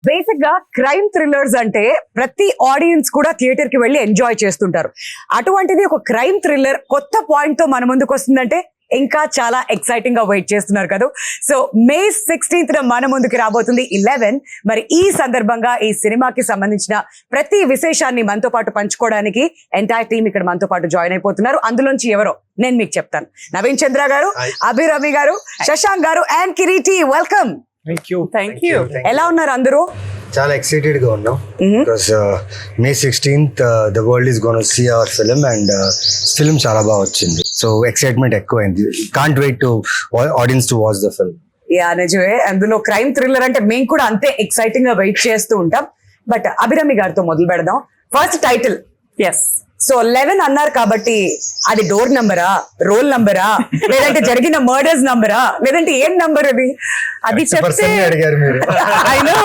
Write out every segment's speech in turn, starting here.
Basic గా crime thrillers అంటే ప్రతి ఆడియన్స్ కూడా థియేటర్ కి వెళ్ళి ఎంజాయ్ చేస్తుంటారు. అటువంటిది ఒక క్రైమ్ థ్రిల్లర్ కొత్త పాయింట్ తో మన ముందుకు వస్తుందంటే ఇంకా చాలా ఎక్సైటింగ్ గా వెయిట్ చేస్తున్నారు కదా. సో May 16th మన ముందుకు రాబోతుంది 11. మరి ఈ సందర్భంగా ఈ సినిమాకి సంబంధించిన ప్రతి విశేషాన్ని మనతో పాటు పంచుకోవడానికి ఎంటైర్ టీమ్ ఇక్కడ మనతో పాటు జాయిన్ అయిపోతున్నారు. అందులోంచి ఎవరో నేను మీకు చెప్తాను. నవీన్ చంద్ర గారు, అభిరామి గారు, శశాంక్ గారు and Kireeti, welcome. Thank you. ఎలా ఉన్నారు అందరూ? చాలా ఎక్సైటెడ్ గా ఉన్నాం because May 16th the world is gonna see our film and film చాలా బాగా వచ్చింది. సో ఎక్సైట్మెంట్ ఎక్కువైంది. Can't wait to audience to watch the film. Yeah నిజమే. అందులో క్రైమ్ థ్రిల్లర్ అంటే మేము కూడా అంతే ఎక్సైటింగ్ గా వెయిట్ చేస్తూ ఉంటాం. బట్ అభిరామి గారితో మొదలు పెడదాం. First title yes. సో 11 అన్నారు కాబట్టి అది డోర్ నంబరా, రోల్ నంబరా, లేదంటే జరిగిన మర్డర్స్ నంబరా, లేదంటే ఏం నంబర్ అది? అది చెప్తే అడిగారు మీరు. ఐ నో,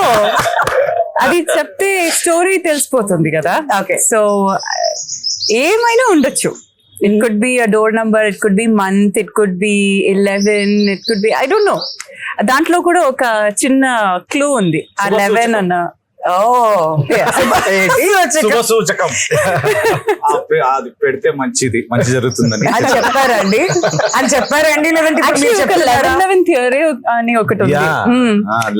అది చెప్తే స్టోరీ తెలిసిపోతుంది కదా. ఓకే. సో ఏమైనా ఉండొచ్చు. It could be a door number, it could be month, it could be 11, it could be I don't know. దాంట్లో కూడా ఒక చిన్న క్లూ ఉంది. ఆ 11 అన్న సూచకం అది పెడితే మంచి జరుగుతుందని అని చెప్పారండి లేదంటే ఇప్పుడు మీరు చెప్తున్నారా? 11 థియరీ అని ఒకటి ఉంది.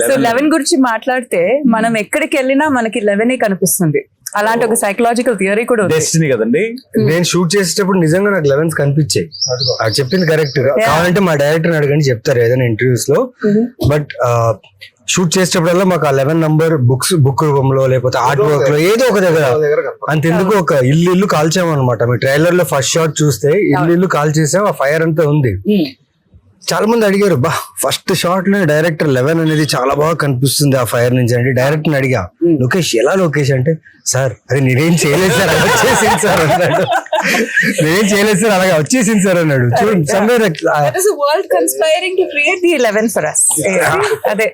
సో 11 గురించి మాట్లాడితే మనం ఎక్కడికి వెళ్ళినా మనకి 11 కనిపిస్తుంది. అలాంటి ఒక సైకలాజికల్ థియరీ కూడా ఉంది. డెస్టినీ కదండి. నేను షూట్ చేసేటప్పుడు నిజంగా నాకు 11 కనిపించాయి. అది చెప్పింది కరెక్ట్. కావాలంటే మా డైరెక్టర్ అడగండి, చెప్తారు ఏదైనా ఇంటర్వ్యూస్ లో. బట్ షూట్ చేసేటప్పుడల్లా మాకు ఆ 11 నంబర్ బుక్ రూపంలో లేకపోతే ఆర్ట్ వర్క్ లో ఏదో ఒక దగ్గర అంతెందుకు ఒక ఇల్లు కాల్చామన్నమాట. మీ ట్రైలర్ లో ఫస్ట్ షాట్ చూస్తే ఇల్లు కాల్చేసాం, ఆ ఫైర్ అంతా ఉంది. చాలా మంది అడిగారు, బా ఫస్ట్ షాట్ లో డైరెక్టర్ 11 అనేది చాలా బాగా కనిపిస్తుంది ఆ ఫైర్ నుంచి అంటే. డైరెక్టర్ అడిగా, లోకేష్ ఎలా లోకేష్ అంటే, సార్ అది నేనేం చేయలేదు సార్, అలా వచ్చేసింది సార్ అన్నాడు. నేనేం చేయలేదు సార్, అలాగే వచ్చేసింది సార్ అన్నాడు. చూడండి, అదే.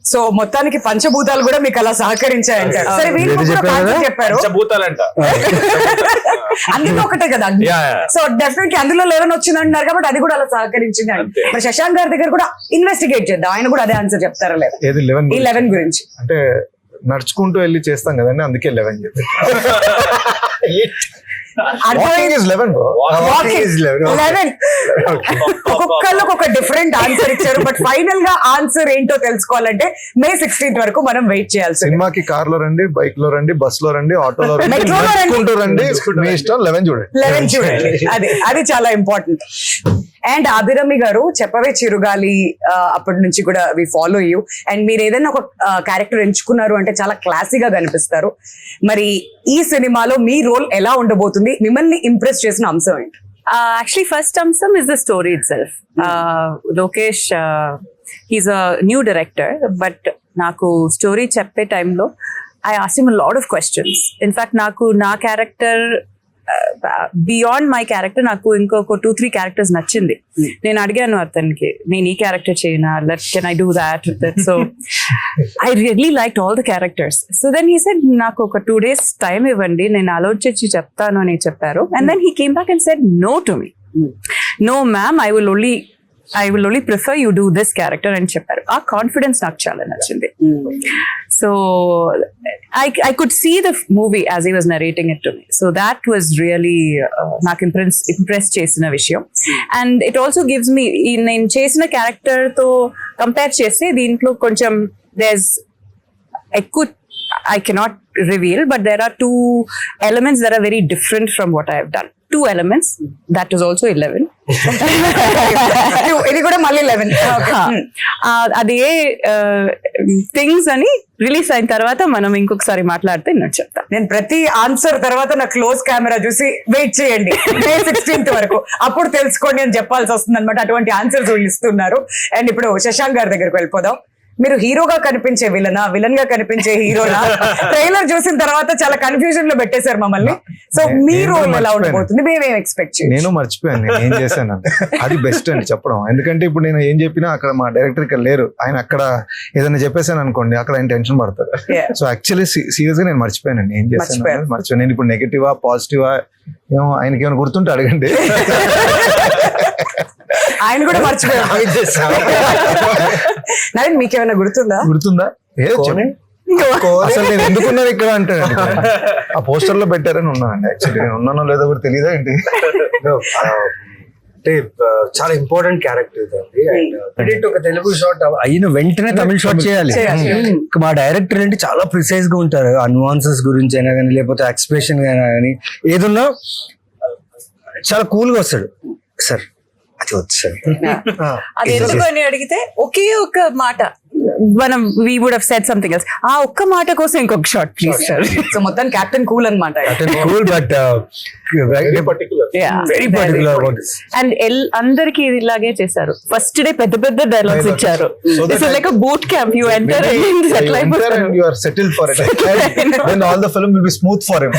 సో మొత్తానికి పంచభూతాలు కూడా మీకు అలా సహకరించాయంటారు. సరే, వీళ్ళు చెప్పారు పంచభూతాలంట, అందులో ఒకటే కదా. సో డెఫినెట్లీ అందులో 11 వచ్చింది అంటున్నారు కాబట్టి అది కూడా అలా సహకరించింది అండి. మరి శశాంక్ గారి దగ్గర కూడా ఇన్వెస్టిగేట్ చేద్దాం, ఆయన కూడా అదే ఆన్సర్ చెప్తారా లేదా ఈ 11 గురించి? అంటే నడుచుకుంటూ వెళ్ళి చేస్తాం కదండి, అందుకే 11 చెప్పి. ఒక్కొక్కళ్ళు ఒక డిఫరెంట్ ఆన్సర్ ఇచ్చారు. బట్ ఫైనల్ గా ఆన్సర్ ఏంటో తెలుసుకోవాలంటే May 16th వరకు మనం వెయిట్ చేయాల్సి. సినిమాకి కార్ లో రండి, బైక్ లో రండి, బస్ లో రండి, ఆటోలో రండి, రండి, మీ ఇష్టం. 11 చూడండి. అది చాలా ఇంపార్టెంట్. అండ్ అభిరామి గారు, చెప్పవే చిరుగాలి అప్పటి నుంచి కూడా వి ఫాలో యూ. అండ్ మీరు ఏదైనా ఒక క్యారెక్టర్ ఎంచుకున్నారు అంటే చాలా క్లాసీగా కనిపిస్తారు. మరి ఈ సినిమాలో మీ రోల్ ఎలా ఉండబోతుంది? మిమ్మల్ని ఇంప్రెస్ చేసిన అంశం ఏంటి? Actually, first amsam is the story itself. Lokesh, he's a new director, but naku story cheppe time lo I asked him a lot of questions. In fact, naku na character beyond my character నాకు ఇంకొక 2-3 characters నచ్చింది. నేను అడిగాను అతనికి, నేను ఈ character చేయనా, can I do that. So I really like all the characters. So then he said, నాకు ఒక 2 days టైం ఇవ్వండి, నేను ఆలోచించి చెప్తాను అని చెప్పారు. And then he came back and said no to me. No ma'am, I will only prefer you do this character అని చెప్పారు. ఆ కాన్ఫిడెన్స్ నాకు చాలా నచ్చింది. So I could see the movie as he was narrating it to me. So that was really నాకు impress చేసిన విషయం. And it also gives me, నేను చేసిన క్యారెక్టర్ తో కంపేర్ చేస్తే దీంట్లో కొంచెం there's I cannot reveal, but there are 2 elements that are very different from what I have done. 2 elements. That is also 11. ఇది కూడా మళ్ళీ 11. అదే థింగ్స్ అని రిలీజ్ అయిన తర్వాత మనం ఇంకొకసారి మాట్లాడితే నేను చెప్తాను. నేను ప్రతి ఆన్సర్ తర్వాత నా క్లోజ్ కెమెరా చూసి వెయిట్ చేయండి May 16th వరకు, అప్పుడు తెలుసుకోండి అని చెప్పాల్సి వస్తుంది అనమాట. అటువంటి ఆన్సర్స్ వీళ్ళు ఇస్తున్నారు. అండ్ ఇప్పుడు శశాంక్ గారి దగ్గరకు వెళ్ళిపోదాం. మీరు హీరోగా కనిపించే విలన్ గా కనిపించే హీరోనా? ట్రైలర్ చూసిన తర్వాత చాలా కన్ఫ్యూజన్ లో పెట్టేశారు మమ్మల్ని. సో మీ రోల్ ఎలా ఉండబోతుంది? మేమేం ఎక్స్పెక్ట్ చేయాలి? నేను మర్చిపోయాను నేను ఏం చేశాను. అది బెస్ట్ అండి చెప్పడం. ఎందుకంటే ఇప్పుడు నేను ఏం చెప్పినా అక్కడ మా డైరెక్టర్ ఇక్కడ లేరు. ఆయన అక్కడ ఏదైనా చెప్పేసాను అనుకోండి, అక్కడ ఆయన టెన్షన్ పడతారు. సో యాక్చువల్లీ సీరియస్ గా నేను మర్చిపోయానండి ఏం చేశాను. మర్చిపోయాను. నేను ఇప్పుడు నెగటివా పాజిటివా ఏమో ఆయనకి ఏమైనా గుర్తుంటే అడగండి. ఆయన కూడా మర్చిపోయారు. నవీన్, మీకేమైనా గుర్తుందా? ఏదో అసలు నేను ఎందుకున్నాను ఇక్కడ అంటే ఆ పోస్టర్ లో పెట్టారని ఉన్నానండి. యాక్చువల్లీ నేను ఉన్నానో లేదో కూడా తెలియదా ఏంటి? అంటే చాలా ఇంపార్టెంట్ క్యారెక్టర్ ఇదండి. అండ్ ఒక తెలుగు షాట్ అయిన వెంటనే తమిళ షాట్ చేయాలి. మా డైరెక్టర్ అంటే చాలా ప్రిసైజ్ గా ఉంటారు. ఆ నువాన్సెస్ గురించి అయినా కానీ, లేకపోతే ఎక్స్ప్రెషన్ అయినా కానీ, ఏదున్నా చాలా కూల్ గా వస్తాడు. సార్ అది వచ్చాడు. అది ఎందుకు అని అడిగితే ఒకే ఒక మాట మనం we would have said something else. ఆ ఒక్క మాట కోసం ఇంకొక షాట్ ప్లీజ్ సార్. సో మొత్తం కెప్టెన్ కూల్ అనమాట. Cool but very particular about and అందరికి ఇలాగే చేశారు. ఫస్ట్ డే పెద్ద పెద్ద డైలాగ్స్ ఇచ్చారు. This is like a boot camp. You enter settle అయిపోతారు. You are settled for it. Then all the film will be smooth for him.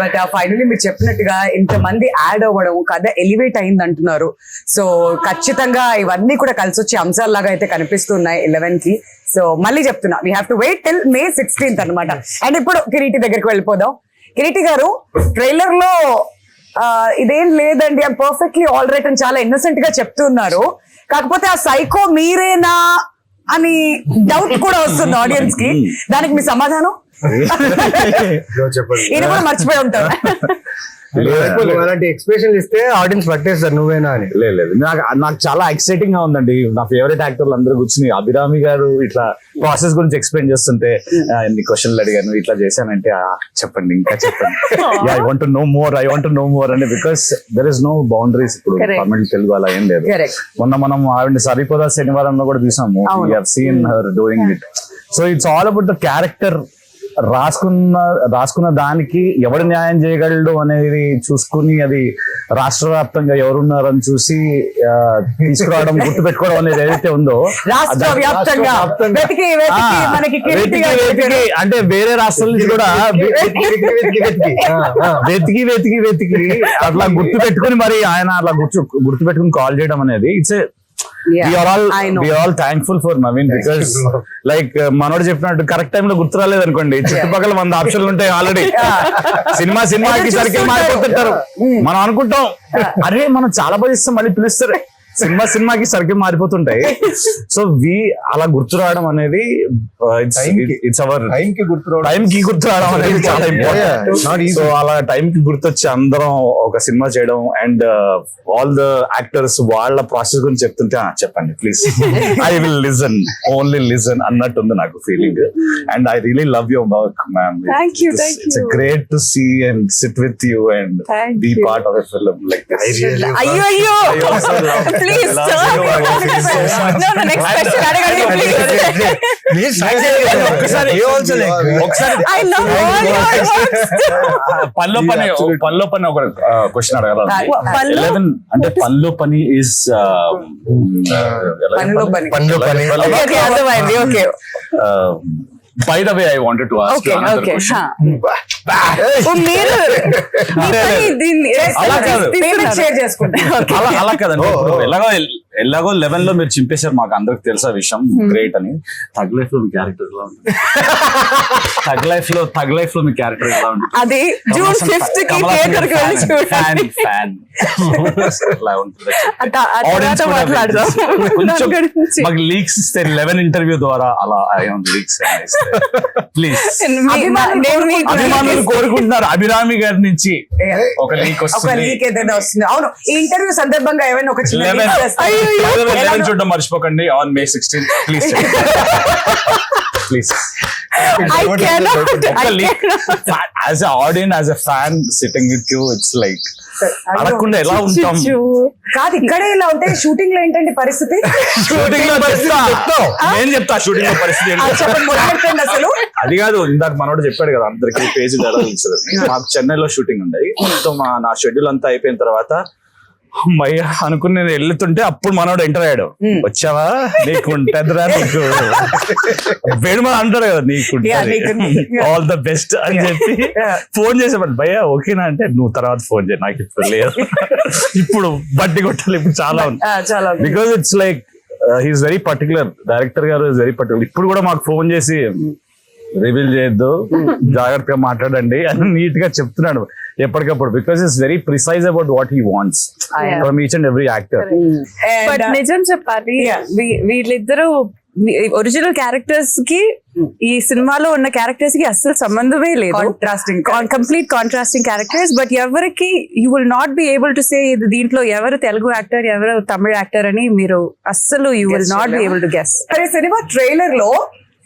But finally మీరు చెప్పినట్టుగా ఇంతమంది యాడ్ అవ్వడం, కథ ఎలివేట్ అయింది అంటున్నారు. సో ఖచ్చితంగా ఇవన్నీ కూడా కలిసి వచ్చే అంశాల్లాగా అయితే కనిపిస్తున్నాయి 11 కి. సో మళ్ళీ చెప్తున్నా, we have to wait till May 16th అనమాట. అండ్ ఇప్పుడు కిరీటి దగ్గరికి వెళ్ళిపోదాం. కిరీటి గారు, ట్రైలర్ లో ఇదేం లేదండి, ఐమ్ పర్ఫెక్ట్లీ ఆల్ రైట్ అని చాలా ఇన్నోసెంట్ గా చెప్తున్నారు. కాకపోతే ఆ సైకో మీరేనా అని డౌట్ కూడా వస్తుంది ఆడియన్స్ కి. దానికి మీ సమాధానం? చెప్పండి. ఈయన కూడా మర్చిపోయి ఉంటారు. అలాంటి ఎక్స్ప్రెషన్ ఇస్తే ఆడియన్స్ పట్టేస్తారు నువ్వేనా అని. లేదు, నాకు చాలా ఎక్సైటింగ్ గా ఉందండి. నా ఫేవరెట్ యాక్టర్లు అందరూ కూర్చుని అభిరామి గారు ఇట్లా ప్రాసెస్ గురించి ఎక్స్ప్లెయిన్ చేస్తుంటే ఎన్ని క్వశ్చన్లు అడిగాను, ఇట్లా చేశానంటే చెప్పండి, ఇంకా చెప్పండి, I want to know more అని. Because there is no boundaries. ఇప్పుడు తమిళ తెలుగు అలా ఏం లేదు. మొన్న మనం ఆవిడ సరిపోదా శనివారంలో కూడా చూసాము. We have seen her doing it. So it's all about the character. రాసుకున్న దానికి ఎవడు న్యాయం చేయగలడు అనేది చూసుకుని, అది రాష్ట్ర వ్యాప్తంగా ఎవరున్నారని చూసి తీసుకురావడం, గుర్తు పెట్టుకోవడం అనేది ఏదైతే ఉందో, రాష్ట్ర వ్యాప్తంగా అంటే వేరే రాష్ట్రాల నుంచి కూడా వెతికి అట్లా గుర్తు పెట్టుకుని మరి ఆయన అట్లా గుర్తు పెట్టుకుని కాల్ చేయడం అనేది it's we are all thankful for Naveen because like మనోడు చెప్పినట్టు కరెక్ట్ టైం లో గుర్తు రాలేదు అనుకోండి, చుట్టుపక్కల 100 ఆప్షన్లు ఉంటాయి ఆల్రెడీ. సినిమాకి సర్కిల్ మారిపోతుంటారు. మనం అనుకుంటాం అరే మనం చాలా బాగా ఇస్తాం, మళ్ళీ పిలుస్తారు. సినిమాకి సర్కిల్ మారిపోతుంటాయి. సో అలా గుర్తు రావడం అనేది ఇట్స్ అవర్ టైం కి గుర్తు రావడం అనేది చాలా ఇంపార్టెంట్. సో అలా టైం కి గుర్తొచ్చి అందరం ఒక సినిమా చేయడం అండ్ ఆల్ ద యాక్టర్స్ వాళ్ళ ప్రాసెస్ గురించి చెప్తుంటే చెప్పండి please, I will listen, only listen అన్నట్టు ఉంది నాకు feeling. And I really love your work ma'am. It's great to see and sit with you and be part of a film like this. అయ్యో please sir. No, the next question అడగండి please. ఒకసారి I love all your works. పనిలో పని ఒక question అడగాలి. 11 అంటే పనిలో పని ఇస్ Okay, అర్థమైంది. Okay. By the way, I wanted to ask you another question. మీరు అలా కదండి, ఎలాగో 11 లో మీరు చింపేశారు, మాకు అందరికి తెలుసా విషయం, గ్రేట్ అని. తగ్ లైఫ్ లో మీ క్యారెక్టర్ ఎలా ఉంది? తగ్ లైఫ్ లో మీ క్యారెక్టర్ ఎలా ఉంది? అది June 5th కి థియేటర్ కి వెళ్ళి చూడండి. ఫ్యాన్ మాట్లాడదాం. కొంచెం మాకు లీక్స్ ఇస్తే 11 ఇంటర్వ్యూ ద్వారా అలా లీక్స్ ప్లీజ్. అభిమానులు కోరుకుంటున్నారు అభిరామి గారి నుంచి ఒక లీక్ వస్తుంది. అవును, ఈ ఇంటర్వ్యూ సందర్భంగా ఏమైనా ఒక చిన్న leak చేస్తారా? 11 చూడడం మర్చిపోకండి on May 16th. Please please. As an audience, as a fan sitting with you, it's like అడగకుండా ఎలా ఉంటాం? కాదు, ఇక్కడే ఇలా ఉంటే షూటింగ్ లో ఏంటంటే పరిస్థితి? షూటింగ్ లో నేను చెప్తా షూటింగ్ లో పరిస్థితి అసలు అది కాదు. ఇందాక మనోడు చెప్పాడు కదా అందరికి పేజీ మాకు చెన్నైలో షూటింగ్ ఉంది. సో నా షెడ్యూల్ అంతా అయిపోయిన తర్వాత అమ్మయ్య అనుకుని నేను వెళ్తుంటే అప్పుడు మనోడు ఎంటర్ అయ్యాడు. వచ్చావా, నీకు ఉంటదిరా, నీకు వేడుమ అంటాడు కదా, నీకు ఆల్ ద బెస్ట్ అని చెప్పి ఫోన్ చేసేవాడు. భయ్యా ఓకేనా అంటే, నువ్వు తర్వాత ఫోన్ చేయ, నాకు ఇప్పుడు లేదు, ఇప్పుడు బట్టి కొట్టాలి, ఇప్పుడు చాలా ఉంది. Because it's like he's very particular, director గారు ఇస్ వెరీ పర్టికులర్. ఇప్పుడు కూడా మాకు ఫోన్ చేసి రివీల్ చేయొద్దు, జాగ్రత్తగా మాట్లాడండి అని నీట్ గా చెప్తున్నాడు ఎప్పటికప్పుడు. Because it's very precise about what he wants from each and every actor. But నిజం చెప్పాలి, వీళ్ళిద్దరూ ఒరిజినల్ క్యారెక్టర్స్ కి ఈ సినిమాలో ఉన్న క్యారెక్టర్స్ కి అస్సలు సంబంధమే లేదు. Contrasting complete contrasting characters. But ఎవరికి you will not be able to say దీంట్లో ఎవరు తెలుగు యాక్టర్ ఎవరు తమిళ యాక్టర్ అని మీరు అస్సలు you will not be able to guess. సరే, సినిమా ట్రైలర్ లో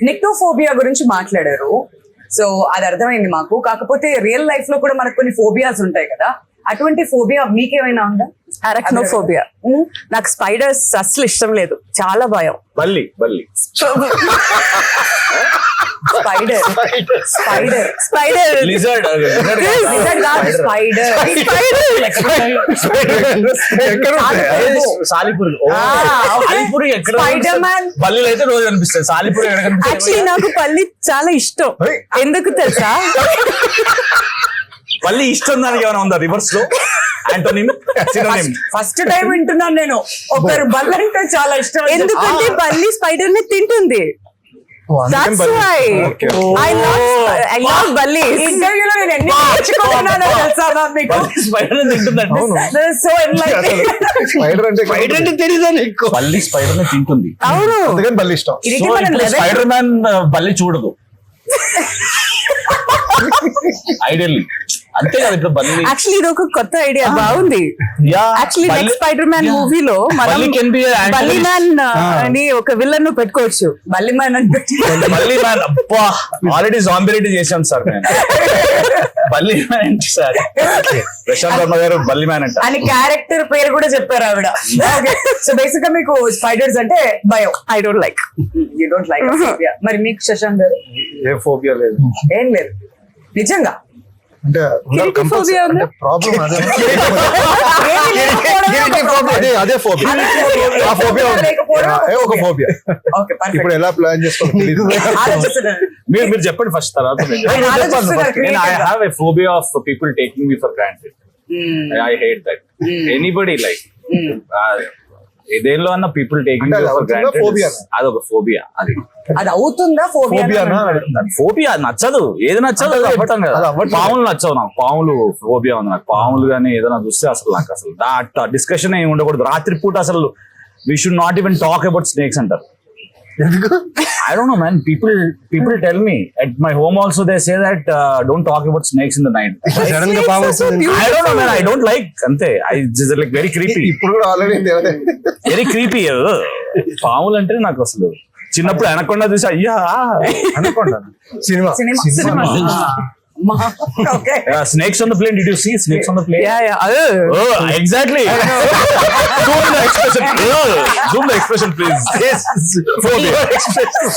నిక్టోఫోబియా గురించి మాట్లాడారు. సో అది అర్థమైంది మాకు. కాకపోతే రియల్ లైఫ్ లో కూడా మనకు కొన్ని ఫోబియాస్ ఉంటాయి కదా, అటువంటి ఫోబియా మీకేమైనా ఉందా? అరక్నోఫోబియా. నాకు స్పైడర్స్ అస్సలు ఇష్టం లేదు, చాలా భయం. బల్లి స్పైడర్ స్పైడర్ లిజర్డ్ స్పైడర్ సాలిపురి ఎక్కడ స్పైడర్ మ్యాన్. బల్లీలు అయితే రోజు కనిపిస్తాయి, సాలిపురి ఎక్కడ కనిపిస్తాయి? యాక్చువల్లీ నాకు పల్లి చాలా ఇష్టం. ఎందుకు తెలుసా? బల్లి ఇష్టం దానికి ఏమైనా ఉందా రివర్స్ లో? Antonym, synonym. ఫస్ట్ టైం వింటున్నాను నేను. ఒకరు బల్ల అంటే చాలా ఇష్టం. ఎందుకంటే బల్లి స్పైడర్ ని తింటుంది. That's why I love bullies. ఇంటర్వ్యూలో నేను ఎన్ని నేర్చుకుంటున్నానో తెలుసా మ్యామ్ మీకు? స్పైడర్ తింటుందంటే సో ఎన్లైటెనింగ్. స్పైడర్ అంటే తెలీదా నీకు? బల్లి స్పైడర్ ని తింటుంది, అవును. అందుకని బల్లి ఇష్టం. ఇది So, మనం ఇప్పుడు level- స్పైడర్ మ్యాన్ బల్లి చూడదు ఐడియల్లీ. అంతే కదా ఇప్పుడు బల్లి. యాక్చువల్లీ ఇది ఒక కొత్త ఐడియా, బాగుంది. యాక్చువల్లీ నెక్స్ట్ స్పైడర్ మ్యాన్ మూవీలో మనం బల్లి can be a antagonist. బల్లి మ్యాన్ అని ఒక విలన్ ను పెట్టుకోవచ్చు. బల్లి మ్యాన్ అని పెట్టి బల్లి మ్యాన్ అబ్బా ఆల్రెడీ జాంబిలిటీ చేశాం సార్ నేను. బల్లి మ్యాన్ ఏంటి సార్? ప్రశాంత్ వర్మ గారు బల్లి మ్యాన్ అంట. అని క్యారెక్టర్ పేరు కూడా చెప్పారు ఆవిడ. సో బేసిక్ గా మీకు స్పైడర్స్ అంటే భయం. I don't like. You don't like phobia. మరి మీకు శశాంక్ గారు ఏ ఫోబియా లేదు. ఏం లేదు నిజంగా? అంటే Kiriti phobia ఉందా? ప్రాబ్లం అదే. ఏమీ లేకపోవడమే ఒక అదే ఫోబియా. ఆ ఫోబియా ఒక ఫోబియా. ఓకే, ఇప్పుడు పర్ఫెక్ట్. ఎలా ప్లాన్ చేసుకోవాలి తెలీదు. ఆలోచిస్తున్నాను. మీరు చెప్పండి ఫస్ట్, తర్వాత ఆయన ఆలోచిస్తున్నారు నేను. ఐ creative గా. Have a phobia of people taking me for granted. I hate that. Anybody like ఏదేలో అన్న పీపుల్ టేకింగ్ అంటే అది ఫర్ అవుతుందా గ్రాంటెడ్, phobia? అదొక ఫోబియా. అది అది అవుతుందా ఫోబియా? ఫోబియా నచ్చదు, ఏది నచ్చదు అది అది చెప్తాను కదా. అది అవ్వట్లేదు. పాములు నచ్చవు నాకు, పాములు ఫోబియా ఉంది నాకు. పాములు కానీ ఏదైనా చూస్తే అసలు నాకు అసలు డిస్కషన్ ఏమి ఉండకూడదు. రాత్రిపూట అసలు we should not even talk about snakes అంటారు. I don't know, man. People tell me at my home also. They say that don't talk about snakes in the night. Sudden గా పాము వస్తుంది. I don't know, man. I don't like. Ante. I just like very creepy. ఇప్పుడు కూడా already Very creepy. పాములు అంటే నాకు అసలు చిన్నప్పుడు అనకొండ చూసి అయ్యా అనుకోండి. Cinema cinema. Okay. snakes on the plane. Did you see snakes on the plane? Yeah. Oh, exactly. Zoom the expression. Zoom the expression, please. Yes. Phobia.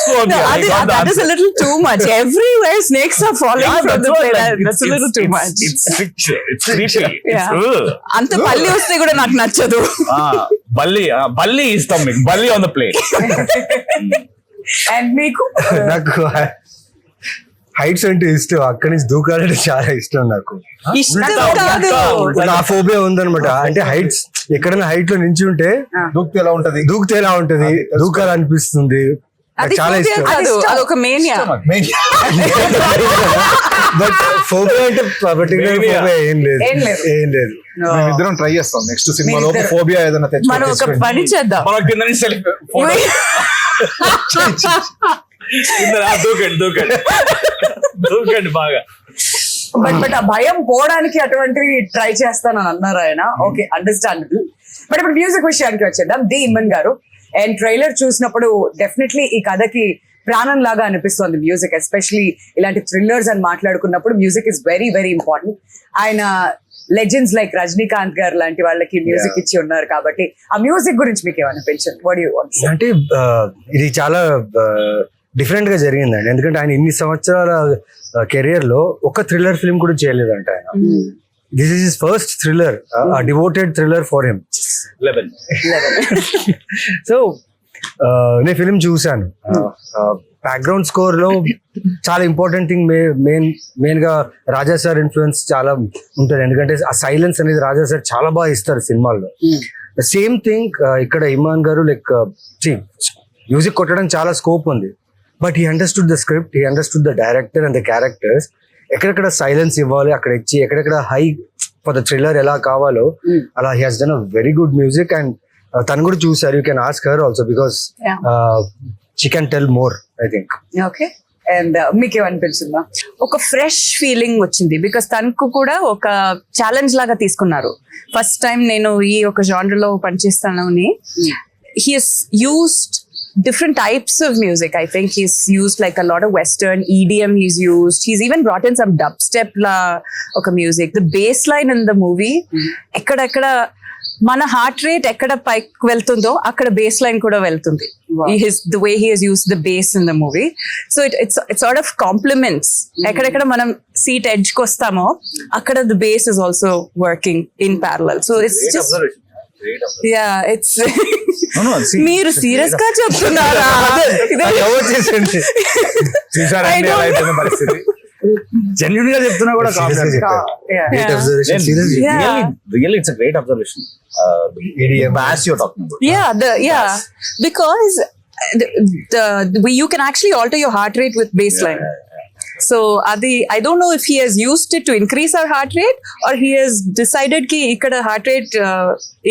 Phobia. I got the That is answer. a little too much. Everywhere snakes are falling Yeah, from that's the what, plane. like, That's a little too much. It's creepy. It's creepy. Yeah. It's, అంత పల్లి వస్తే కూడా నాకు నచ్చదు. బల్లి ఇస్తాం మీకు. బల్లి ఆన్ ద ప్లేన్. అండ్ మీకు? నాకు హైట్స్ అంటే ఇష్టం, అక్కడి నుంచి దూకాలంటే చాలా ఇష్టం నాకు. ఇష్టం కాదు. నా ఫోబియా ఉందన్నమాట. అంటే హైట్స్ ఎక్కడైనా హైట్ లో నించి ఉంటే దూకితే ఎలా ఉంటది? దూకితే ఎలా ఉంటది, దూకాలనిపిస్తుంది. నాకు అది చాలా phobia ఇష్టం. కాదు, అదొక మేనియా. బట్ ఫోబియా అంటే పర్టికులర్ Mania. ఫోబియా ఏం లేదు, ఏం లేదు. ఏం లేదు. మేమిద్దరం ట్రై చేస్తాం నెక్స్ట్ సినిమాలో మీరిద్దరు. ఫోబియా ఏదైనా మనం ఒక పని చేద్దాం. మన కింద నుంచి సెల్ఫీ దూకండి బాగా. బట్ ఆ భయం పోవడానికి అటువంటివి ట్రై చేస్తానని అన్నారు ఆయన. Okay, understandable. బట్ ఇప్పుడు మ్యూజిక్ విషయానికి వచ్చేద్దాం. ది ఇమ్మన్ గారు అండ్ ట్రైలర్ చూసినప్పుడు డెఫినెట్లీ ఈ కథకి ప్రాణం లాగా అనిపిస్తుంది మ్యూజిక్. ఎస్పెషలీ ఇలాంటి థ్రిల్లర్స్ అని మాట్లాడుకున్నప్పుడు music is very very important. ఆయన లెజెండ్స్ లైక్ రజనీకాంత్ గారు లాంటి వాళ్ళకి మ్యూజిక్ ఇచ్చి ఉన్నారు కాబట్టి ఆ మ్యూజిక్ గురించి మీకు ఏమనిపించింది? What you want? అంటే ఇది చాలా డిఫరెంట్ గా జరిగిందండి. ఎందుకంటే ఆయన ఇన్ని సంవత్సరాల కెరియర్ లో ఒక థ్రిల్లర్ ఫిల్మ్ కూడా చేయలేదంట ఆయన. This is his first thriller, devoted thriller for him. 11. So నేను ఫిలిం చూసాను. బ్యాక్గ్రౌండ్ స్కోర్ లో చాలా ఇంపార్టెంట్ థింగ్ మెయిన్ గా రాజా సార్ ఇన్ఫ్లుయెన్స్ చాలా ఉంటుంది. ఎందుకంటే ఆ సైలెన్స్ అనేది రాజా సార్ చాలా బాగా ఇస్తారు సినిమాల్లో. సేమ్ థింగ్ ఇక్కడ ఇమాన్ గారు లైక్ మ్యూజిక్ కొట్టడం చాలా స్కోప్ ఉంది. But he understood the script, he understood the director and the characters. ఎక్కడెక్కడ సైలెన్స్ ఇవ్వాలి అక్కడ ఇచ్చి, ఎక్కడెక్కడ హై ఫర్ ద థ్రిల్లర్ ఎలా కావాలో అలా he has done a very good music. And తను కూడా చూసారు. You can ask her also because she can tell more I think. Okay, and మీకు ఏమనిపించిందా? ఒక ఫ్రెష్ ఫీలింగ్ వచ్చింది బికాస్ తనకు కూడా ఒక ఛాలెంజ్ లాగా తీసుకున్నారు. ఫస్ట్ టైం నేను ఈ ఒక జానర్లో పనిచేస్తాను అని he's used different types of music. I think he's used like a lot of Western EDM. He's even brought in some dubstep la oka music. The bass line in the movie, ekkada mana heart rate ekkada pike veltundo akkada bass line kuda veltundi. The way he has used the bass in the movie, so it sort of complements. Ekkada manam seat edge ko ostamo akkada the bass is also working in parallel. So it's just yeah, it's మీరు serious గా చెప్తున్నారా? చూసారండి ఎలా అయిపోయిన పరిస్థితి. Genuine గా చెప్తున్నా కూడా really it's a great observation. Boss you talking about. Yeah, because you can actually alter your heart rate with baseline. So I don't know if he has used it to increase our heart rate or he has decided ki ikkada heart rate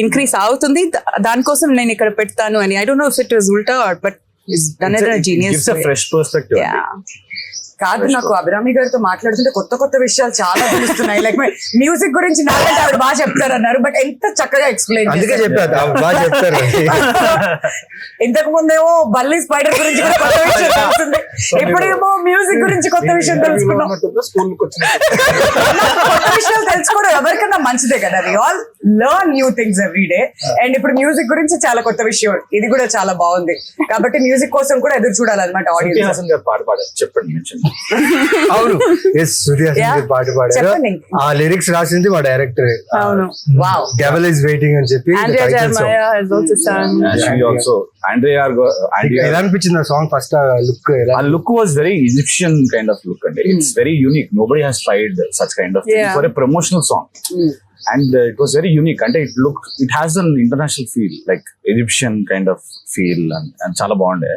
increase avutundi dan kosam nenu ikkada pettanu ani. I don't know if it is ulta or but he's done it in a genius gives a way. fresh perspective. Yeah. కాదు, నాకు అభిరామి గారితో మాట్లాడుతుంటే కొత్త కొత్త విషయాలు చాలా తెలుస్తున్నాయి. Like music గురించి నాకంటే ఆవిడ బాగా చెప్తారన్నారు, బట్ ఎంత చక్కగా ఎక్స్ప్లెయిన్ అందుకే చెప్పారు బాగా చెప్తారు. ఇంతకు ముందేమో బల్లి స్పైడర్ గురించి కూడా కొత్త విషయం తెలుస్తుంది, ఇప్పుడేమో మ్యూజిక్ గురించి కొత్త విషయం తెలుసుకున్నాం. కొత్త విషయాలు తెలుసుకోవడం ఎవరికన్నా మంచిదే కదా. We all learn new things every day. అండ్ ఇప్పుడు మ్యూజిక్ గురించి చాలా కొత్త విషయం, ఇది కూడా చాలా బాగుంది. కాబట్టి మ్యూజిక్ కోసం కూడా ఎదురు చూడాలన్నమాట ఆడియన్స్. చెప్పండి. అవును, సూర్య పాట పాడారు. చెప్పండి. ఆ లిరిక్స్ రాసింది మా డైరెక్టర్. అవును, వావ్. డెవిల్ ఇస్ వెయిటింగ్ అని చెప్పి Andrea Jeremiah has also sung. She also Andrea ఎలా అనిపించింది ఆ సాంగ్? ఫస్ట్ లుక్ ఎలా? a look was very Egyptian kind of look, and it's very unique. Nobody has tried such kind of thing Yeah. for a promotional song. And it was very unique. And it has an international feel, like Egyptian kind of feel, and chala bagunde.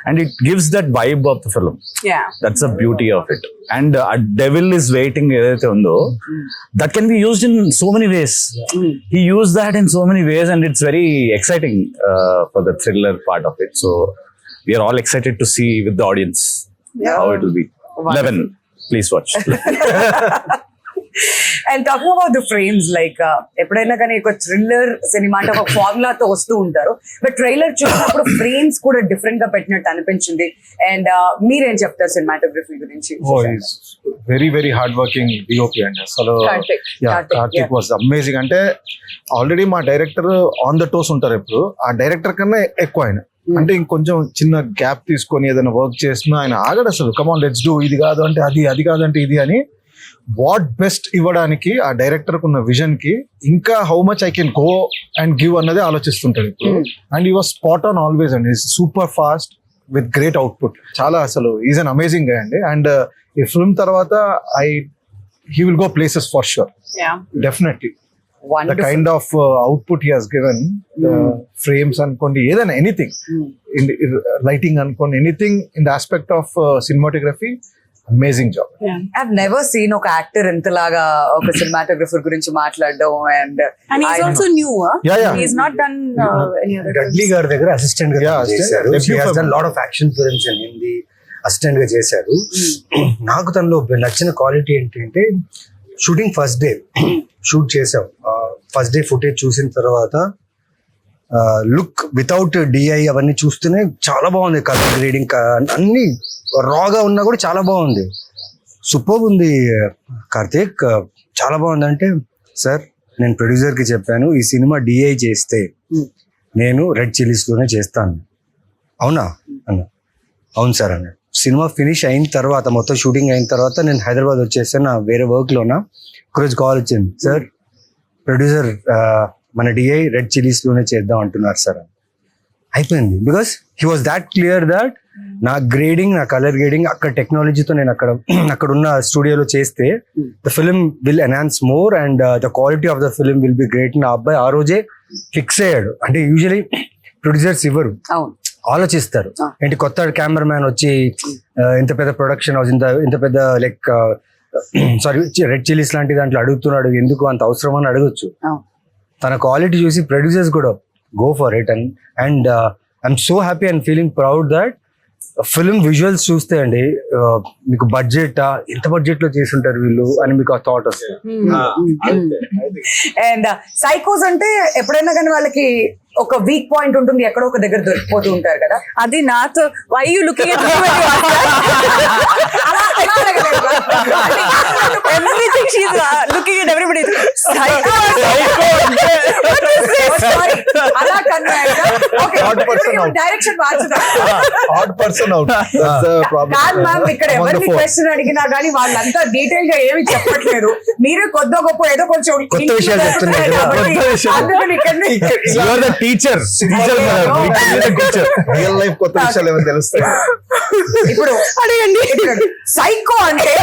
And it gives that vibe of the film. Yeah. That's the beauty of it. And a devil is waiting edaithe undo, that can be used in so many ways. He used that in so many ways, and it's very exciting for the thriller part of it. So we are all excited to see with the audience how it will be. 11, please watch. And talking about the frames, like ఎప్పుడైనా కానీ ఒక thriller cinema అంటే ఒక ఫార్ములాతో వస్తూ ఉంటారు, but trailer చూసినప్పుడు frames కూడా different గా పెట్టినట్టు అనిపించింది. అండ్ మీరేం చెప్తారు సినిమాటోగ్రఫీ గురించి? Very very hard working DOP అండి అసలు. Karthik was amazing. అంటే ఆల్రెడీ మా డైరెక్టర్ ఆన్ ద టోస్ ఉంటారు ఎప్పుడు, ఆ డైరెక్టర్ కన్నా ఎక్కువ ఆయన. అంటే ఇంకొంచెం చిన్న గ్యాప్ తీసుకొని ఏదైనా వర్క్ చేసినా ఆయన ఆగడు అసలు. కమాన్ లెట్స్ డూ, ఇది కాదు అంటే అది కాదు అంటే ఇది అని వాట్ బెస్ట్ ఇవ్వడానికి ఆ డైరెక్టర్ కున్న విజన్ కి ఇంకా how much I can go and give అన్నది ఆలోచిస్తుంటాడు ఇప్పుడు. అండ్ ఈ was spot on always and is super fast with great output. చాలా అసలు ఈజ్ అన్ అమేజింగ్ గా అండి. అండ్ ఈ ఫిల్మ్ తర్వాత he will go places for sure, definitely. The kind of output he has given, frames అనుకోండి, ఏదైనా anything, lighting అనుకోండి, anything in the aspect of cinematography, amazing job. I never seen ఒక actor ఇంతలాగా ఒక cinematographer గురించి మాట్లాడడం. And he's also new. Yeah. He's not done any other Dudley గారి దగ్గర assistant గా చేశారు. He has done lot of action films in Hindi. Assistant గా చేశారు. నాకు తనలో నచ్చిన క్వాలిటీ ఏంటంటే షూటింగ్ ఫస్ట్ డే షూట్ చేసాం. ఫస్ట్ డే ఫుటేజ్ చూసిన తర్వాత లుక్ వితౌట్ డిఐ అవన్నీ చూస్తేనే చాలా బాగుంది. కలర్ గ్రేడింగ్ అన్ని రాగా ఉన్నా కూడా చాలా బాగుంది. సూపర్ ఉంది కార్తీక్, చాలా బాగుంది. అంటే సార్ నేను ప్రొడ్యూసర్ కి చెప్పాను ఈ సినిమా డిఐ చేస్తే నేను రెడ్ చిల్లీస్ లోనే చేస్తాను. అవునా అన్న? అవును సార్ అన్నాడు. సినిమా ఫినిష్ అయిన తర్వాత, మొత్తం షూటింగ్ అయిన తర్వాత నేను హైదరాబాద్ వచ్చేసాను. నా వేరే వర్క్ లోనా ఒకరోజు కాల్ వచ్చింది, సార్ ప్రొడ్యూసర్ మన డిఐ రెడ్ చిల్లీస్ లోనే చేద్దాం అంటున్నారు సార్. అయిపోయింది. Because he was that clear that నా గ్రేడింగ్, నా కలర్ గ్రేడింగ్ అక్కడ టెక్నాలజీతో నేను అక్కడ ఉన్న స్టూడియోలో చేస్తే the film will enhance more and the quality of the film will be great. నా అబ్బాయి ఆ రోజే ఫిక్స్ అయ్యాడు. అంటే యూజువలీ ప్రొడ్యూసర్స్ ఇవ్వరు, ఆలోచిస్తారు. ఏంటి కొత్త కెమెరా మ్యాన్ వచ్చి ఇంత పెద్ద ప్రొడక్షన్ హౌస్, ఇంత పెద్ద లైక్ సారీ రెడ్ చిల్లీస్ లాంటి దాంట్లో అడుగుతున్నాడు, ఎందుకు అంత అవసరం అని అడగొచ్చు. తన క్వాలిటీ చూసి ప్రొడ్యూసర్స్ కూడా go for it. And I'm so happy and feeling proud that film visuals చూస్తే అండి మీకు బడ్జెట్ ఎంత బడ్జెట్ లో చేసుంటారు వీళ్ళు అని మీకు ఆ థాట్ వస్తుంది. అండ్ సైకోస్ అంటే ఎప్పుడైనా కానీ వాళ్ళకి ఒక వీక్ పాయింట్ ఉంటుంది, ఎక్కడో ఒక దగ్గర దొరికిపోతూ ఉంటారు కదా. అది నాతో why you looking at everything she is looking at everybody అలా కన్నా డైరెక్షన్ మార్చుతారు. ఆడ్ పర్సన్ అవుట్ కాదు మ్యామ్, ఇక్కడ ఎవరిని క్వశ్చన్ అడిగినా కానీ వాళ్ళంతా డీటెయిల్ గా ఏమి చెప్పట్లేదు. మీరు కొద్ది గొప్ప ఏదో కొంచెం కొత్త విషయాలు చెప్తున్నారు కదా. అందుకని ఇక్కడ టీచర్ రియల్ లైఫ్ కొత్త విషయాలు ఏమైనా తెలుస్తాయి. ఇప్పుడు అడగండి సైకో అంటే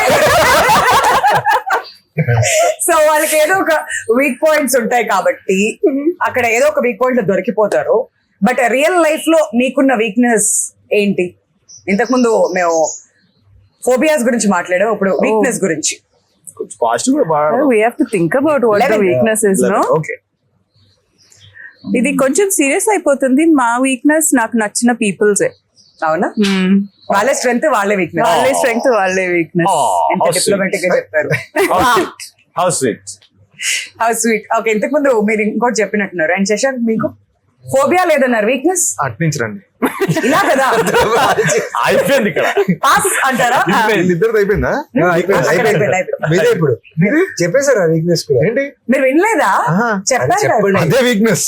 సో వాళ్ళకి ఏదో ఒక వీక్ పాయింట్స్ ఉంటాయి కాబట్టి అక్కడ ఏదో ఒక వీక్ పాయింట్ లో దొరికిపోతారు. బట్ రియల్ లైఫ్ లో మీకున్న వీక్నెస్ ఏంటి? ఇంతకుముందు మేము ఫోబియాస్ గురించి మాట్లాడాం, ఇప్పుడు వీక్నెస్ గురించి. పాజిటివ్ కూడా బాగా. we have to think about what the weakness is, no? Okay, ఇది కొంచెం సీరియస్ అయిపోతుంది. మా వీక్నెస్ నాకు నచ్చిన పీపుల్స్. అవునా? వాళ్ళే స్ట్రెంగ్త్ వాళ్ళే వీక్నెస్. వాళ్ళే స్ట్రెంగ్త్ వాళ్ళే వీక్నెస్. ఎంత డిప్లొమాటిక్ గా చెప్పారు. How sweet. How sweet. Okay, ఇంతకు ముందు మీరు ఇంకోటి చెప్పినట్టున్నారు. అండ్ శశాంక్ మీకు ఫోబియా లేదన్నారు, వీక్నెస్ అట్నుంచి రండి. ఇలా కదా అయిపోయింది ఇక్కడ. పాస్ అంటారా? వీళ్ళిద్దరిది అయిపోయిందా? అయిపోయింది. మీరే ఇప్పుడు చెప్పేశారు ఆ వీక్నెస్ కూడా. ఏంటి మీరు వినలేదా? ఆహా. చెప్పారు కదా. చెప్పండి. అదే వీక్నెస్.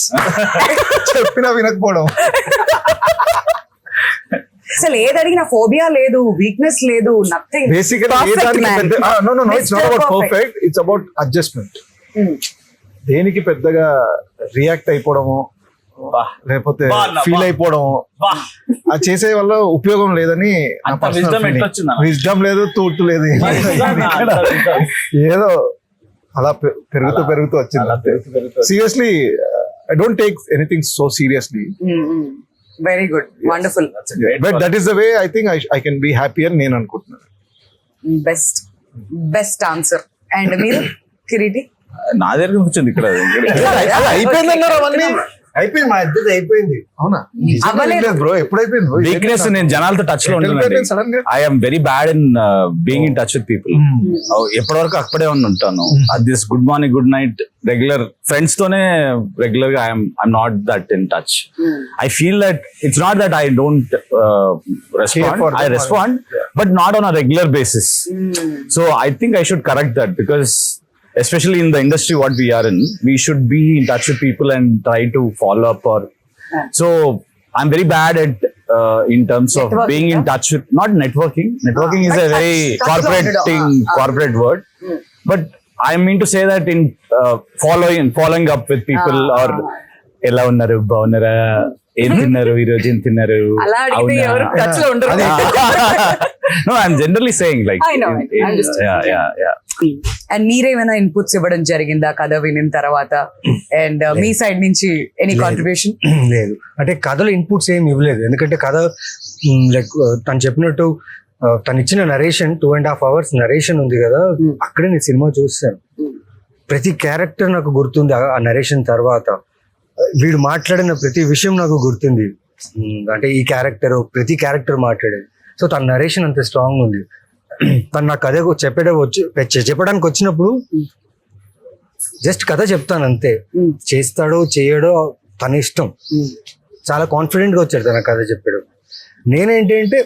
చెప్పినా వినకపోవడం. అసలు ఏది అడిగినా ఫోబియా లేదు, వీక్నెస్ లేదు, nothing. Basically Perfect man. No it's not about perfect, it's about adjustment. దేనికి పెద్దగా రియాక్ట్ అయిపోవడము లేకపోతే ఫీల్ అయిపోవడము అది చేసే వల్ల ఉపయోగం లేదని విజ్డమ్ లేదు, తూటు లేదు, ఏదో అలా పెరుగుతూ వచ్చింది. Seriously I don't take anything so seriously, very good, wonderful, but that is the way I think I can be happy అని నేను అనుకుంటున్నాను. Best answer. అండ్ మీరు కిరీటి? నా దగ్గర కూర్చుంది ఇక్కడ. అయిపోయిందన్నారు అవన్నీ. అయిపోయింది, మా ఇద్దరు అయిపోయింది. అవునా? బ్రో ఎప్పుడు అయిపోయింది? వీక్నెస్ నేను జనాలతో టచ్ లో ఉంటాను. సడన్ గా I'm very bad in being in touch with people. ఎప్పటి వరకు అక్కడే ఉంటాను. This good morning good night regular friends తోనే రెగ్యులర్ గా I'm not that in touch. I feel that it's not that I don't respond, I respond but not on a regular basis. So I think I should correct that, because especially in the industry what we are in, we should be in touch with people and try to follow up. Or so I'm very bad at in terms of networking, being in touch with, not networking is a very corporate thing, corporate word, but I mean to say that in following up with people, or ela unnaru baunara ఏం తిన్నారు ఈ రోజు, ఏం తిన్నారు, అలా అడిగితే ఎవరు touch లో ఉండరు. no I'm generally saying like I know, I understand. yeah. And మీరేమైనా ఇన్పుట్స్ ఇవ్వడం జరిగిందా కథ వినిన తర్వాత? అండ్ మీ సైడ్ నుంచి ఎనీ కాంట్రిబ్యూషన్? లేదు, అంటే కథలో ఇన్పుట్స్ ఏమి ఇవ్వలేదు. ఎందుకంటే కథ లైక్ తను చెప్పినట్టు తను ఇచ్చిన నరేషన్ 2.5 hours నరేషన్ ఉంది కదా, అక్కడే నేను సినిమా చూస్తాను. ప్రతి క్యారెక్టర్ నాకు గుర్తుంది ఆ నరేషన్ తర్వాత. వీడు మాట్లాడిన ప్రతి విషయం నాకు గుర్తుంది. అంటే ఈ క్యారెక్టర్, ప్రతి క్యారెక్టర్ మాట్లాడేది. సో తన నరేషన్ అంత స్ట్రాంగ్ ఉంది. తను నాకు కథ చెప్పడానికి వచ్చినప్పుడు జస్ట్ కథ చెప్తాను అంతే. చేస్తాడో చేయడో తన ఇష్టం. చాలా కాన్ఫిడెంట్ గా వచ్చాడు తన కథ చెప్పాడు. నేనేంటంటే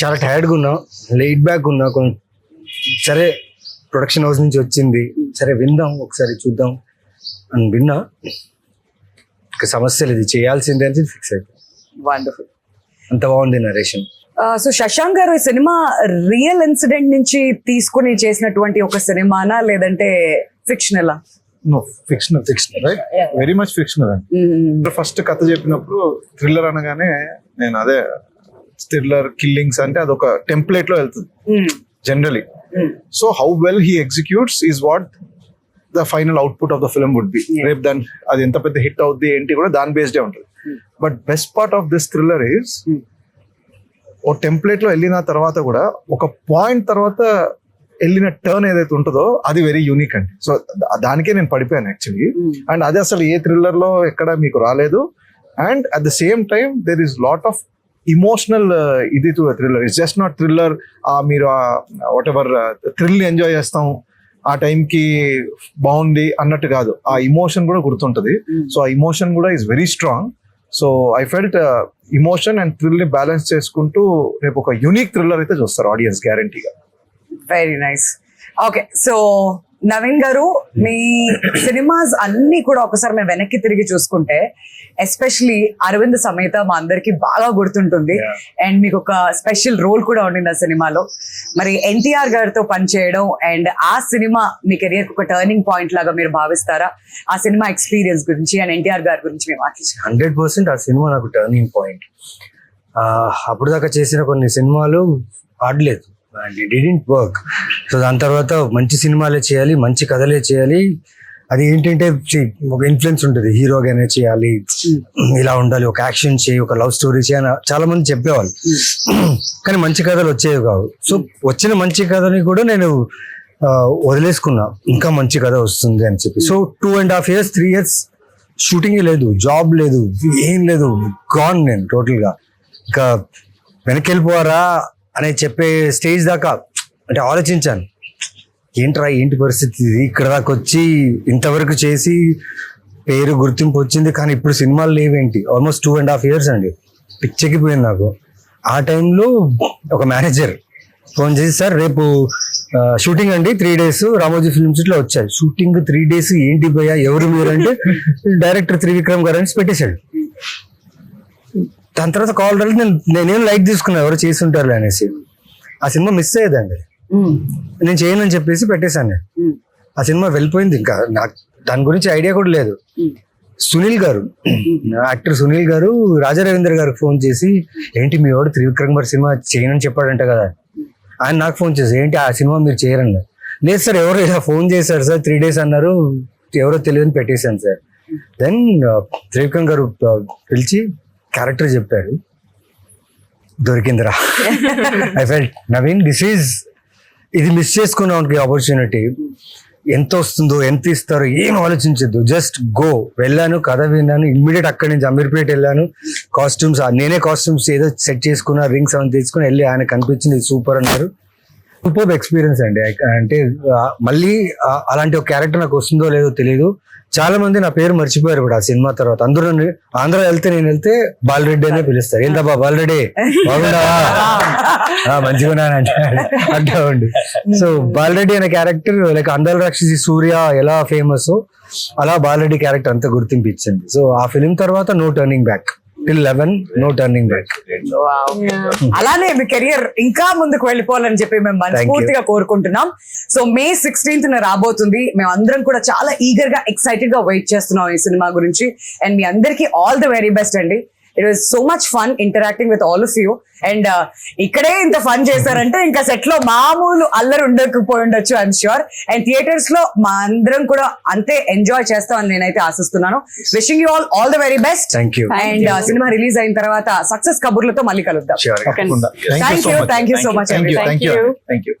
చాలా టైర్డ్గా ఉన్నా, లైట్ బ్యాక్ ఉన్నా. సరే ప్రొడక్షన్ హౌస్ నుంచి వచ్చింది, సరే విందాం ఒకసారి చూద్దాం అని విన్నా. సమస్య లేదు, చేయాల్సిందే అని ఫిక్స్ అయిపోయింది. వండర్ఫుల్, అంత బాగుంది నరేషన్. సో శశాంక్ గారు, ఈ సినిమా రియల్ ఇన్సిడెంట్ నుంచి తీసుకుని చేసినటువంటి ఒక సినిమానా లేదంటే ఫిక్షనలా? No, fictional right, very much fictional అండి. ఫస్ట్ కథ చెప్పినప్పుడు థ్రిల్లర్ అనగానే నేను అదే థ్రిల్లర్ కిల్లింగ్స్ అంటే అదొక టెంప్లెట్ లో వెళ్తుంది generally. So how well he executes is what the final output of the film would be. రేపు దాని అది ఎంత పెద్ద హిట్ అవుద్ది ఏంటి కూడా దాని బేస్డే ఉంటుంది. But best part of this thriller is ఓ టెంప్లెట్ లో వెళ్ళిన తర్వాత కూడా ఒక పాయింట్ తర్వాత వెళ్ళిన టర్న్ ఏదైతే ఉంటుందో అది వెరీ యూనిక్ అండి. సో దానికే నేను పడిపోయాను యాక్చువల్లీ. అండ్ అది అసలు ఏ థ్రిల్లర్ లో ఎక్కడ మీకు రాలేదు. And at the same time there is lot of emotional ఇది thriller. It's just not thriller. మీరు వాట్ ఎవర్ థ్రిల్ ఎంజాయ్ చేస్తాం ఆ టైంకి బాగుంది అన్నట్టు కాదు, ఆ ఇమోషన్ కూడా గుర్తుంటది. సో ఆ ఇమోషన్ కూడా is very strong. So I felt emotion and thrill ని బ్యాలెన్స్ చేసుకుంటూ రేపు ఒక యూనిక్ థ్రిల్లర్ అయితే చూస్తారు ఆడియన్స్ గ్యారంటీగా. Very nice. Okay, so Naveen గారు, మీ సినిమాస్ అన్ని కూడా ఒకసారి మేము వెనక్కి తిరిగి చూసుకుంటే ఎస్పెషలీ అరవింద్ సమేత మా అందరికి బాగా గుర్తుంటుంది. అండ్ మీకు ఒక స్పెషల్ రోల్ కూడా ఉండింది ఆ సినిమాలో. మరి ఎన్టీఆర్ గారితో పనిచేయడం అండ్ ఆ సినిమా మీ కెరియర్ ఒక టర్నింగ్ పాయింట్ లాగా మీరు భావిస్తారా? ఆ సినిమా ఎక్స్పీరియన్స్ గురించి అండ్ ఎన్టీఆర్ గారి గురించి మేము మాట్లాడుతున్నాం. 100% ఆ సినిమా నాకు టర్నింగ్ పాయింట్. అప్పుడు దాకా చేసిన కొన్ని సినిమాలు ఆడలేదు, and it didn't work. So దాని తర్వాత మంచి సినిమాలే చేయాలి, మంచి కథలే చేయాలి. అది ఏంటంటే ఒక ఇన్ఫ్లుయెన్స్ ఉంటుంది, హీరోగానే చేయాలి, ఇలా ఉండాలి, ఒక యాక్షన్ చేయి, ఒక లవ్ స్టోరీ చేయి అని చాలా మంది చెప్పేవాళ్ళు. కానీ మంచి కథలు వచ్చేవి కావు. సో వచ్చిన మంచి కథని కూడా నేను వదిలేసుకున్నా, ఇంకా మంచి కథ వస్తుంది అని చెప్పి. సో 2.5 years 3 years షూటింగ్ లేదు, జాబ్ లేదు, ఏం లేదు, గాన్ నేను టోటల్ గా. ఇంకా వెనక్కి వెళ్ళిపోవారా అని చెప్పే స్టేజ్ దాకా అంటే ఆలోచించాను, ఏంటి పరిస్థితి ఇది, ఇక్కడ దాకా వచ్చి ఇంతవరకు చేసి పేరు గుర్తింపు వచ్చింది, కానీ ఇప్పుడు సినిమాలు లేవేంటి. ఆల్మోస్ట్ 2.5 years అండి, పిచ్చెక్కిపోయింది నాకు. ఆ టైంలో ఒక మేనేజర్ ఫోన్ చేసి, సార్ రేపు షూటింగ్ అండి 3 days రామోజీ ఫిల్మ్ సిటీలో వచ్చాయి. షూటింగ్ 3 days ఏంటి భయ్యా, ఎవరు మీరు అంటే డైరెక్టర్ త్రివిక్రమ్ గారు అని పెట్టేశాడు. దాని తర్వాత కాల్ రాలేదు, నేనేం లైట్ తీసుకున్నా, ఎవరు చేసి ఉంటారు అనేసి. ఆ సినిమా మిస్ అయ్యేదండి, నేను చేయనని చెప్పేసి పెట్టేశాను నేను. ఆ సినిమా వెళ్ళిపోయింది, ఇంకా నాకు దాని గురించి ఐడియా కూడా లేదు. సునీల్ గారు, యాక్టర్ సునీల్ గారు రాజా రవీంద్ర గారికి ఫోన్ చేసి, ఏంటి మీ వాడు త్రివిక్రమ్ గారి సినిమా చేయనని చెప్పాడంట కదా. ఆయన నాకు ఫోన్ చేసి, ఏంటి ఆ సినిమా మీరు చేయరండి. లేదు సార్, ఎవరు ఇలా ఫోన్ చేశారు సార్, 3 days అన్నారు, ఎవరో తెలియని పెట్టేశాను సార్. దెన్ త్రివిక్రమ్ గారు పిలిచి క్యారెక్టర్ చెప్పారు, దొరికిందిరా. ఐ ఫెల్ట్ నవీన్ ఇది మిస్ చేసుకున్నాం ఆపర్చునిటీ. ఎంత వస్తుందో, ఎంత ఇస్తారో ఏం ఆలోచించద్దు, జస్ట్ గో. వెళ్ళాను, కథ విన్నాను, ఇమ్మీడియట్ అక్కడి నుంచి అమీర్పేట వెళ్ళాను. కాస్ట్యూమ్స్ నేనే కాస్ట్యూమ్స్ ఏదో సెట్ చేసుకున్నా, రింగ్స్ అవన్నీ తీసుకుని వెళ్ళి ఆయన కనిపించింది సూపర్ అన్నారు. సూపర్ ఎక్స్పీరియన్స్ అండి. అంటే మళ్ళీ అలాంటి ఒక క్యారెక్టర్ నాకు వస్తుందో లేదో తెలియదు. చాలా మంది నా పేరు మర్చిపోయారు కూడా ఆ సినిమా తర్వాత. అందరూ ఆంధ్ర నేను వెళ్తే బాలరెడ్డి అనే పిలుస్తారు. ఏంటబ్బా బాలరెడ్డి, బాగుండవా, మంచిగా అంటామండి. సో బాలరెడ్డి అనే క్యారెక్టర్ లైక్ అందాల రాక్షసి సూర్య ఎలా ఫేమస్, అలా బాలరెడ్డి క్యారెక్టర్ అంతా గుర్తింపు ఇచ్చింది. సో ఆ ఫిలిం తర్వాత no turning back, till 11 no turning back. అలానే మీ కెరియర్ ఇంకా ముందుకు వెళ్ళిపోవాలని చెప్పి మేము మనస్ఫూర్తిగా కోరుకుంటున్నాం. సో May 16th రాబోతుంది. మేము అందరం కూడా చాలా ఈగర్ గా ఎక్సైటెడ్ గా వెయిట్ చేస్తున్నాం ఈ సినిమా గురించి. అండ్ మీ అందరికి ఆల్ ద వెరీ బెస్ట్ అండి. It was so much fun interacting with all of you. And ఇక్కడే ఇంత ఫన్ చేశారంటే ఇంకా సెట్ లో మామూలు అల్లరి ఉండకపోయి ఉండొచ్చు ఐఎమ్ ష్యూర్. అండ్ థియేటర్స్ లో మా అందరం కూడా అంతే ఎంజాయ్ చేస్తామని నేనైతే ఆశిస్తున్నాను. Wishing you all the very best. Thank you. And cinema release అయిన తర్వాత సక్సెస్ కబుర్లతో మళ్ళీ కలుద్దాం. Sure. Thank you so much. Thank you.